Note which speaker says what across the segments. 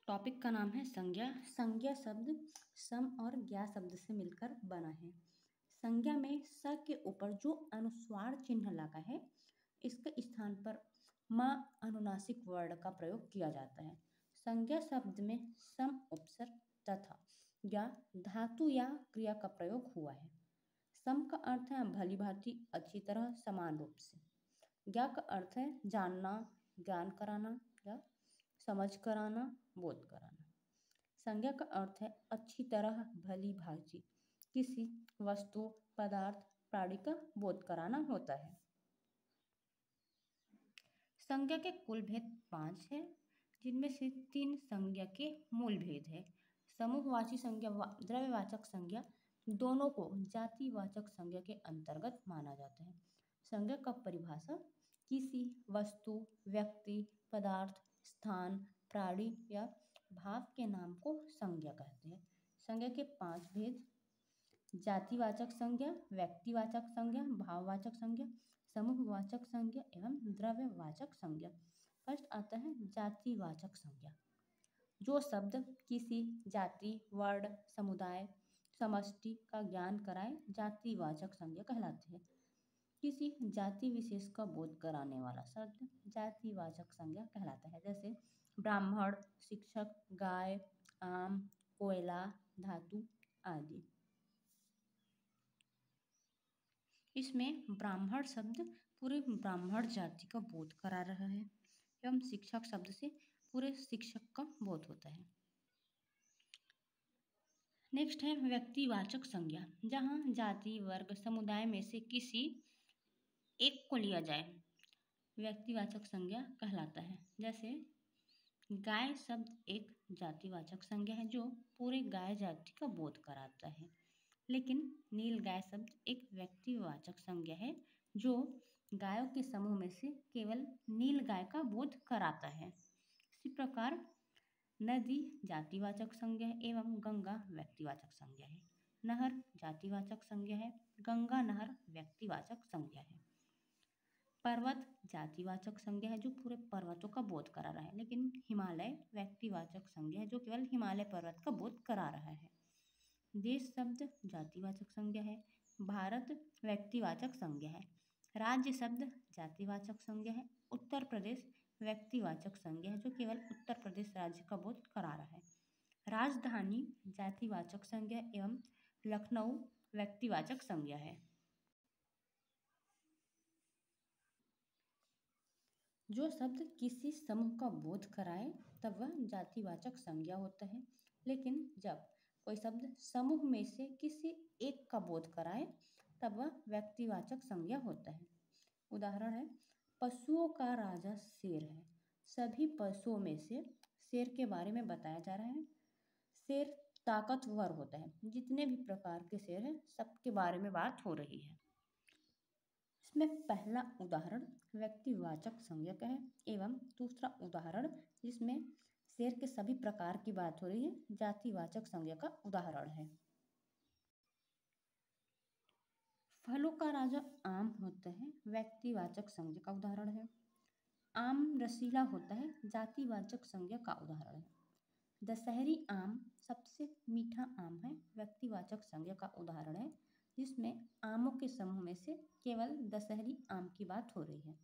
Speaker 1: Topic का नाम है संज्ञा। संज्ञा शब्द सम और ज्ञा शब्द से मिलकर बना है। संज्ञा में स के ऊपर जो अनुस्वार चिन्ह लगा है इसके स्थान पर म अनुनासिक वर्ण का प्रयोग किया जाता है। संज्ञा शब्द में सम उपसर्ग तथा ज्ञा धातु या क्रिया का प्रयोग हुआ है। सम का अर्थ है भली भांति, अच्छी तरह, समान रूप से। ज्ञा का अर्थ है जानना, ज्ञान कराना या समझ कराना, बोध कराना। संज्ञा का अर्थ है अच्छी तरह, भली भांति, किसी वस्तु, पदार्थ, प्राणी का बोध कराना होता है। संज्ञा के कुल भेद 5 है, जिनमें से 3 संज्ञा के मूल भेद है। समूहवाची संज्ञा व द्रव्यवाचक संज्ञा दोनों को जातिवाचक संज्ञा के अंतर्गत माना जाता है। संज्ञा का परिभाषा किसी वस्तु, व्यक्ति, पदार्थ, स्थान, प्राणी या भाव के नाम को संज्ञा कहते हैं। संज्ञा के 5 भेद: जातिवाचक संज्ञा, व्यक्तिवाचक संज्ञा, भाववाचक संज्ञा, समूहवाचक संज्ञा एवं द्रव्यवाचक संज्ञा। फर्स्ट आता है जातिवाचक संज्ञा। जो शब्द किसी जाति, वर्ण, समुदाय, समष्टि का ज्ञान कराए जातिवाचक संज्ञा कहलाते हैं। किसी जाति विशेष का बोध कराने वाला शब्द जातिवाचक संज्ञा कहलाता है, जैसे ब्राह्मण, शिक्षक, गाय, आम, कोयला, धातु आदि। इसमें ब्राह्मण शब्द पूरे ब्राह्मण जाति का बोध करा रहा है एवं शिक्षक शब्द से पूरे शिक्षक का बोध होता है। नेक्स्ट है व्यक्तिवाचक संज्ञा, जहाँ जाति, वर्ग, समुदाय में से किसी एक को लिया जाए व्यक्तिवाचक संज्ञा कहलाता है। जैसे गाय शब्द एक जातिवाचक संज्ञा है जो पूरे गाय जाति का बोध कराता है, लेकिन नील गाय शब्द एक व्यक्तिवाचक संज्ञा है जो गायों के समूह में से केवल नील गाय का बोध कराता है। इसी प्रकार नदी जातिवाचक संज्ञा है एवं गंगा व्यक्तिवाचक संज्ञा है। नहर जातिवाचक संज्ञा है, गंगा नहर व्यक्तिवाचक संज्ञा है। पर्वत जातिवाचक संज्ञा है जो पूरे पर्वतों का बोध करा रहा है, लेकिन हिमालय व्यक्तिवाचक संज्ञा है जो केवल हिमालय पर्वत का बोध करा रहा है। देश शब्द जातिवाचक संज्ञा है, भारत व्यक्तिवाचक संज्ञा है। राज्य शब्द जातिवाचक संज्ञा है, उत्तर प्रदेश व्यक्तिवाचक संज्ञा है जो केवल उत्तर प्रदेश राज्य का बोध करा रहा है। राजधानी जातिवाचक संज्ञा एवं लखनऊ व्यक्तिवाचक संज्ञा है। जो शब्द किसी समूह का बोध कराए तब वह जातिवाचक संज्ञा होता है, लेकिन जब कोई शब्द समूह में से किसी एक का बोध कराए तब वह व्यक्तिवाचक संज्ञा होता है। उदाहरण है पशुओं का राजा शेर है। सभी पशुओं में से शेर के बारे में बताया जा रहा है। शेर ताकतवर होता है, जितने भी प्रकार के शेर हैं सबके बारे में बात हो रही है। इसमें पहला उदाहरण व्यक्तिवाचक संज्ञा का है एवं दूसरा उदाहरण जिसमें शेर के सभी प्रकार की बात हो रही है जातिवाचक संज्ञा का उदाहरण है। फलों का राजा आम होता है, व्यक्तिवाचक संज्ञा का उदाहरण है। आम रसीला होता है, जातिवाचक संज्ञा का उदाहरण है। दशहरी आम सबसे मीठा आम है, व्यक्तिवाचक संज्ञा का उदाहरण है, जिसमें आमों के समूह में से केवल दशहरी आम की बात हो रही है।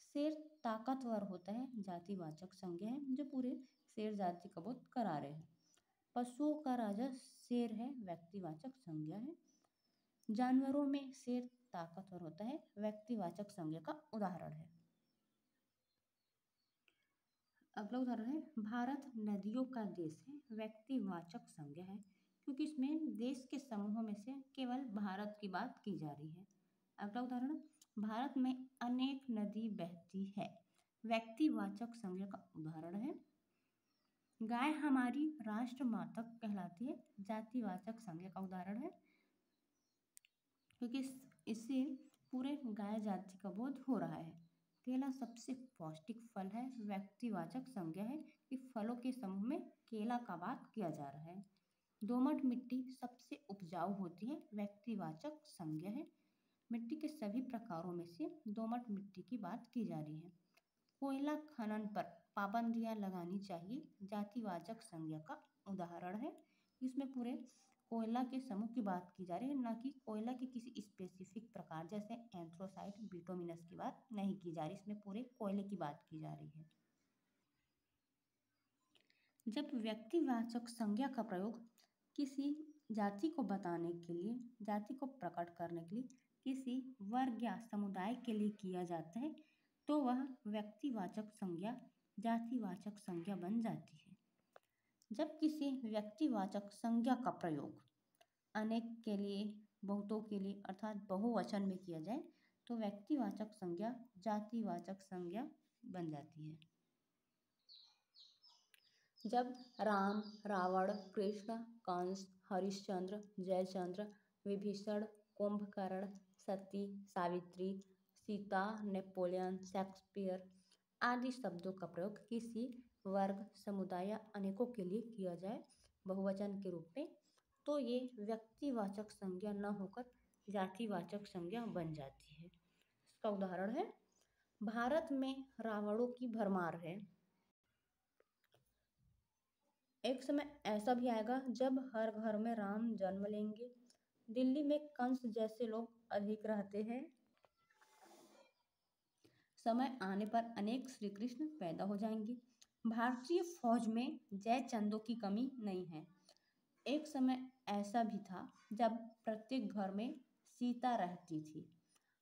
Speaker 1: शेर ताकतवर होता है, जातिवाचक संज्ञा है जो पूरे शेर जाति का बोध करा रहे हैं। पशुओं का राजा शेर है, व्यक्तिवाचक संज्ञा है। जानवरों में शेर ताकतवर होता है, व्यक्तिवाचक संज्ञा का उदाहरण है। अगला उदाहरण है भारत नदियों का देश है, व्यक्तिवाचक संज्ञा है क्योंकि इसमें देश के समूहों में से केवल भारत की बात की जा रही है। अगला उदाहरण भारत में अनेक नदी बहती है, व्यक्तिवाचक संज्ञा का उदाहरण है। गाय हमारी राष्ट्रमाता कहलाती है, जातिवाचक संज्ञा का उदाहरण है क्योंकि इससे पूरे गाय जाति का बोध हो रहा है। केला सबसे पौष्टिक फल है, व्यक्तिवाचक संज्ञा है कि फलों के समूह में केला का बात किया जा रहा है। दोमट मिट्टी सबसे उपजाऊ होती है, व्यक्तिवाचक संज्ञा है। मिट्टी के सभी प्रकारों में से दोमट मिट्टी की बात की जा रही है। कोयला खनन पर पाबंदियां लगानी चाहिए जातिवाचक संज्ञा का उदाहरण है। इसमें पूरे कोयला के समूह की बात की जा रही है, न कि कोयला के किसी स्पेसिफिक प्रकार जैसे एंथ्रोसाइट बिटुमिनस की बात नहीं की जा रही, इसमें पूरे कोयले की बात की जा रही है। जब व्यक्तिवाचक संज्ञा का प्रयोग किसी जाति को बताने के लिए, जाति को प्रकट करने के लिए, किसी वर्ग या समुदाय के लिए किया जाता है तो वह व्यक्तिवाचक संज्ञा जातिवाचक संज्ञा बन जाती है। जब किसी व्यक्तिवाचक संज्ञा का प्रयोग अनेक के लिए, बहुतों के लिए अर्थात बहुवचन में किया जाए तो व्यक्तिवाचक संज्ञा जातिवाचक संज्ञा बन जाती है। जब राम, रावण, कृष्ण, कंस, हरिश्चंद्र, जयचंद्र, विभीषण, कुंभकर्ण, सती, सावित्री, सीता, नेपोलियन, शेक्सपियर आदि शब्दों का प्रयोग किसी वर्ग, समुदाय या अनेकों के लिए किया जाए बहुवचन के रूप में तो ये व्यक्तिवाचक संज्ञा न होकर जातिवाचक संज्ञा बन जाती है। इसका उदाहरण है, भारत में रावणों की भरमार है। एक समय ऐसा भी आएगा जब हर घर में राम जन्म लेंगे। दिल्ली में कंस जैसे लोग अधिक रहते हैं। समय आने पर अनेक श्री कृष्ण पैदा हो जाएंगे। भारतीय फौज में जयचंदों की कमी नहीं है। एक समय ऐसा भी था जब प्रत्येक घर में सीता रहती थी।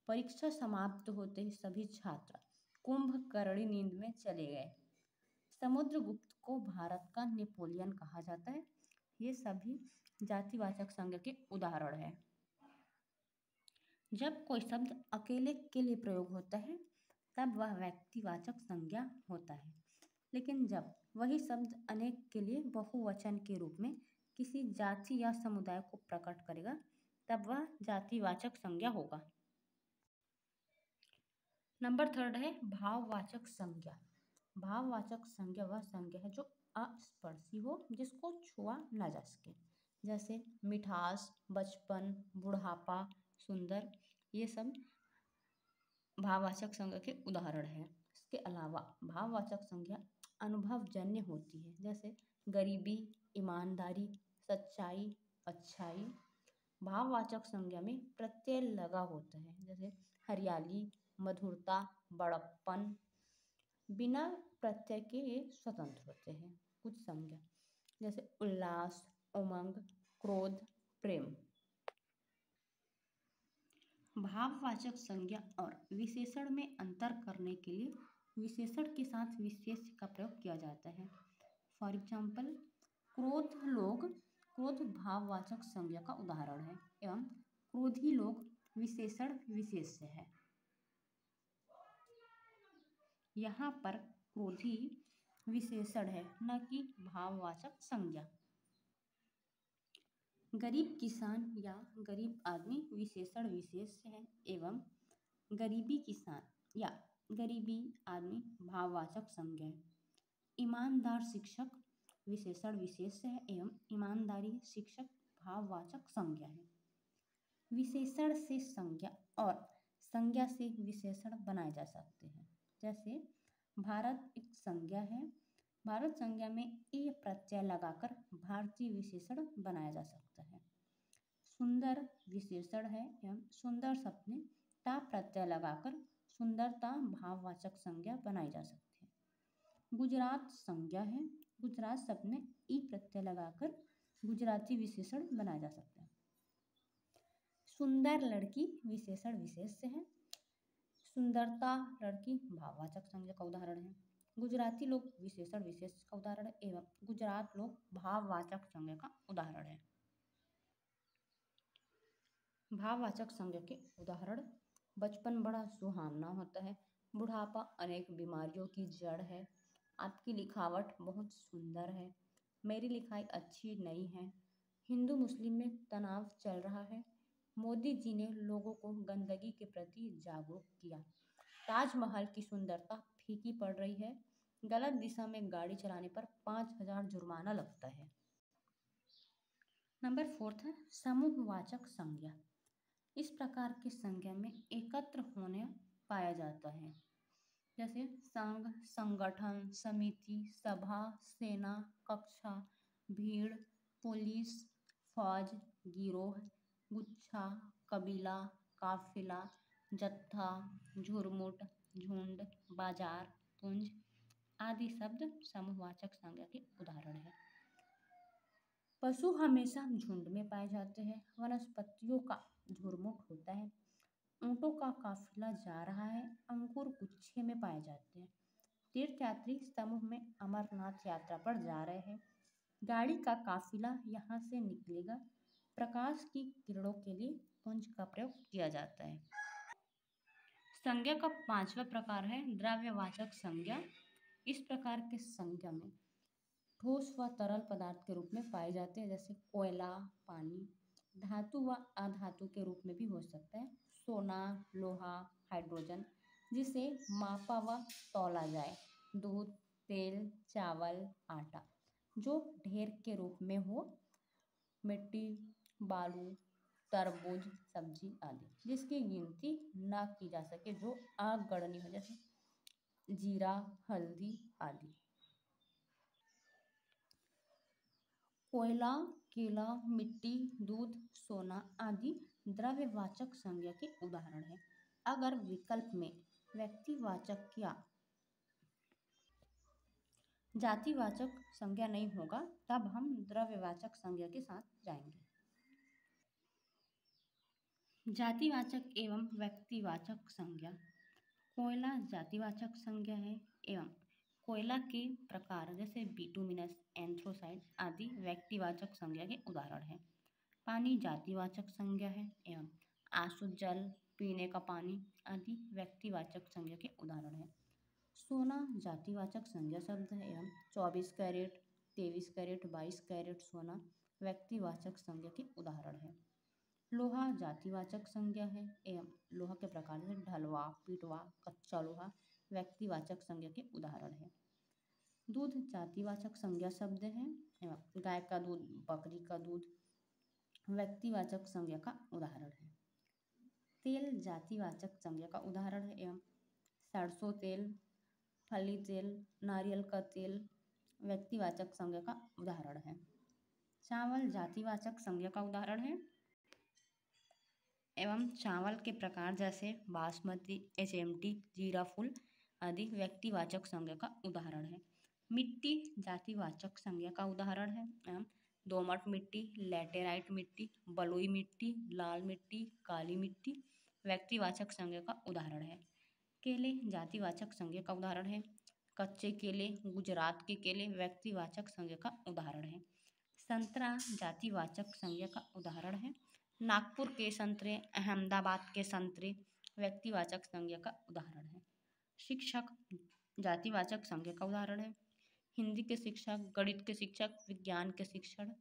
Speaker 1: परीक्षा समाप्त होते ही सभी छात्र कुंभकर्णी नींद में चले गए। समुद्रगुप्त को भारत का नेपोलियन कहा जाता है। ये सभी जातिवाचक संज्ञा के उदाहरण हैं। जब कोई शब्द अकेले के लिए प्रयोग होता है तब वह व्यक्तिवाचक संज्ञा होता है, लेकिन जब वही शब्द अनेक के लिए बहुवचन के रूप में किसी जाति या समुदाय को प्रकट करेगा तब वह जातिवाचक संज्ञा होगा। नंबर 3 है भाववाचक संज्ञा। भाववाचक संज्ञा वह संज्ञा है जो अस्पर्शी हो, जिसको छुआ ना जा सके, जैसे मिठास, बचपन, बुढ़ापा, सुंदर, ये सब भाववाचक संज्ञा के उदाहरण हैं। इसके अलावा भाववाचक संज्ञा अनुभवजन्य होती है, जैसे गरीबी, ईमानदारी, सच्चाई, अच्छाई। भाववाचक संज्ञा में प्रत्यय लगा होता है, जैसे हरियाली, मधुरता, बड़प्पन। बिना प्रत्यय के ये स्वतंत्र होते हैं। कुछ संज्ञा जैसे उल्लास, उमंग, क्रोध, प्रेम। भाववाचक संज्ञा और विशेषण में अंतर करने के लिए विशेषण के साथ विशेष्य का प्रयोग किया जाता है। फॉर एग्जाम्पल, क्रोध भाववाचक संज्ञा का उदाहरण है एवं क्रोधी लोग विशेषण विशेष्य है। यहाँ पर क्रोधी विशेषण है, न कि भाववाचक संज्ञा। गरीब किसान या गरीब आदमी विशेषण विशेष्य है एवं गरीबी किसान या गरीबी आदमी भाववाचक संज्ञा है। ईमानदार शिक्षक विशेषण विशेष्य है एवं ईमानदारी शिक्षक भाववाचक संज्ञा है। विशेषण से संज्ञा और संज्ञा से विशेषण बनाए जा सकते हैं। जैसे भारत एक संज्ञा है, भारत संज्ञा में ए प्रत्यय लगाकर भारतीय विशेषण बनाया जा सकता है। सुंदर विशेषण है एवं सुंदर शब्द में ता प्रत्यय लगाकर सुंदरता भाववाचक संज्ञा बनाई जा सकती है। गुजरात संज्ञा है, गुजरात शब्द में ई प्रत्यय लगाकर गुजराती विशेषण बनाया जा सकता है। सुंदर लड़की विशेषण विशेष्य है, सुंदरता लड़की भाववाचक संज्ञा का उदाहरण है। गुजराती लोग विशेषण विशेष का उदाहरण है एवं गुजरात लोग भाववाचक संज्ञा का उदाहरण है। भाववाचक संज्ञा के उदाहरण, बचपन बड़ा सुहावना होता है, बुढ़ापा अनेक बीमारियों की जड़ है, आपकी लिखावट बहुत सुंदर है, मेरी लिखाई अच्छी नहीं है, हिंदू मुस्लिम में तनाव चल रहा है, मोदी जी ने लोगों को गंदगी के प्रति जागरूक किया, ताजमहल की सुंदरता फीकी पड़ रही है, गलत दिशा में गाड़ी चलाने पर 5,000 जुर्माना लगता है। नंबर 4 है समूहवाचक संज्ञा। इस प्रकार की संज्ञा में एकत्र होने पाया जाता है। जैसे संघ, संगठन, समिति, सभा, सेना, कक्षा, भीड़, पुलिस, फौज, गिरोह, गुच्छा, कबीला, काफिला, जत्था, झुरमुट, झुंड, बाजार, पुंज आदि शब्द समूहवाचक संज्ञा के उदाहरण हैं। पशु हमेशा झुंड में पाए जाते हैं। वनस्पतियों का झुरमुट होता है। ऊंटों का काफिला जा रहा है। अंकुर गुच्छे में पाए जाते हैं। तीर्थयात्री समूह में अमरनाथ यात्रा पर जा रहे हैं। गाड़ी का काफिला यहाँ से निकलेगा। प्रकाश की किरणों के लिए पुंज का प्रयोग किया जाता है। संज्ञा का पांचवा प्रकार है द्रव्यवाचक संज्ञा। इस प्रकार के संज्ञा में ठोस व तरल पदार्थ के रूप में पाए जाते हैं, जैसे कोयला, पानी। धातु व अधातु के रूप में भी हो सकता है। सोना, लोहा, हाइड्रोजन, जिसे मापा व तौला जाए। दूध, तेल, चावल, आटा, जो ढेर के रूप में हो। मिट्टी, बालू, तरबूज, सब्जी आदि, जिसकी गिनती ना की जा सके, जो अगणनीय हो, जैसे जीरा, हल्दी आदि। कोयला, केला, मिट्टी, दूध, सोना आदि द्रव्यवाचक संज्ञा के उदाहरण हैं। अगर विकल्प में व्यक्तिवाचक या जातिवाचक संज्ञा नहीं होगा, तब हम द्रव्यवाचक संज्ञा के साथ जाएंगे। जातिवाचक एवं व्यक्तिवाचक संज्ञा। कोयला जातिवाचक संज्ञा है एवं कोयला के प्रकार जैसे बिटुमिनस, एंथ्रासाइट आदि व्यक्तिवाचक संज्ञा के उदाहरण हैं। पानी जातिवाचक संज्ञा है एवं आशुद्ध जल, पीने का पानी आदि व्यक्तिवाचक संज्ञा के उदाहरण हैं। सोना जातिवाचक संज्ञा शब्द है एवं 24 कैरेट, 23 कैरेट, 22 कैरेट सोना व्यक्तिवाचक संज्ञा के उदाहरण है। लोहा जातिवाचक संज्ञा है एवं लोहा के प्रकार में ढलवा, पिटवा, कच्चा लोहा व्यक्तिवाचक संज्ञा के उदाहरण है। दूध जातिवाचक संज्ञा शब्द है एवं गाय का दूध, बकरी का दूध व्यक्तिवाचक संज्ञा का उदाहरण है। तेल जातिवाचक संज्ञा का उदाहरण है एवं सरसों तेल, फली तेल, नारियल का तेल व्यक्तिवाचक संज्ञा का उदाहरण है। चावल जातिवाचक संज्ञा का उदाहरण है एवं चावल के प्रकार जैसे बासमती, HMT, जीराफुल आदि व्यक्तिवाचक संज्ञा का उदाहरण है। मिट्टी जातिवाचक संज्ञा का उदाहरण है एवं दोमट मिट्टी, लैटेराइट मिट्टी, बलुई मिट्टी, लाल मिट्टी, काली मिट्टी व्यक्तिवाचक संज्ञा का उदाहरण है। केले जातिवाचक संज्ञा का उदाहरण है। कच्चे केले, गुजरात के केले व्यक्तिवाचक संज्ञा का उदाहरण है। संतरा जातिवाचक संज्ञा का उदाहरण है। नागपुर के संतरे, अहमदाबाद के संतरे व्यक्तिवाचक संज्ञा का उदाहरण है। शिक्षक जातिवाचक संज्ञा का उदाहरण है। हिंदी के शिक्षक, गणित के शिक्षक, विज्ञान के शिक्षक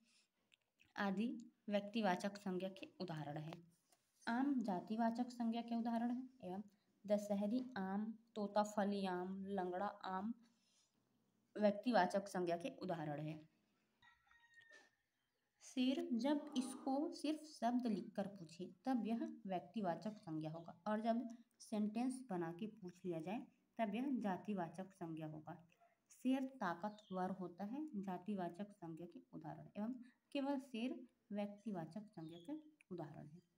Speaker 1: आदि व्यक्तिवाचक संज्ञा के उदाहरण है। आम जातिवाचक संज्ञा के उदाहरण है एवं दशहरी आम, तोताफली आम, लंगड़ा आम व्यक्तिवाचक संज्ञा के उदाहरण है। शेर जब इसको सिर्फ शब्द लिखकर पूछे तब यह व्यक्तिवाचक संज्ञा होगा, और जब सेंटेंस बना के पूछ लिया जाए तब यह जातिवाचक संज्ञा होगा। शेर ताकतवर होता है जातिवाचक संज्ञा के उदाहरण एवं केवल शेर व्यक्तिवाचक संज्ञा के उदाहरण है।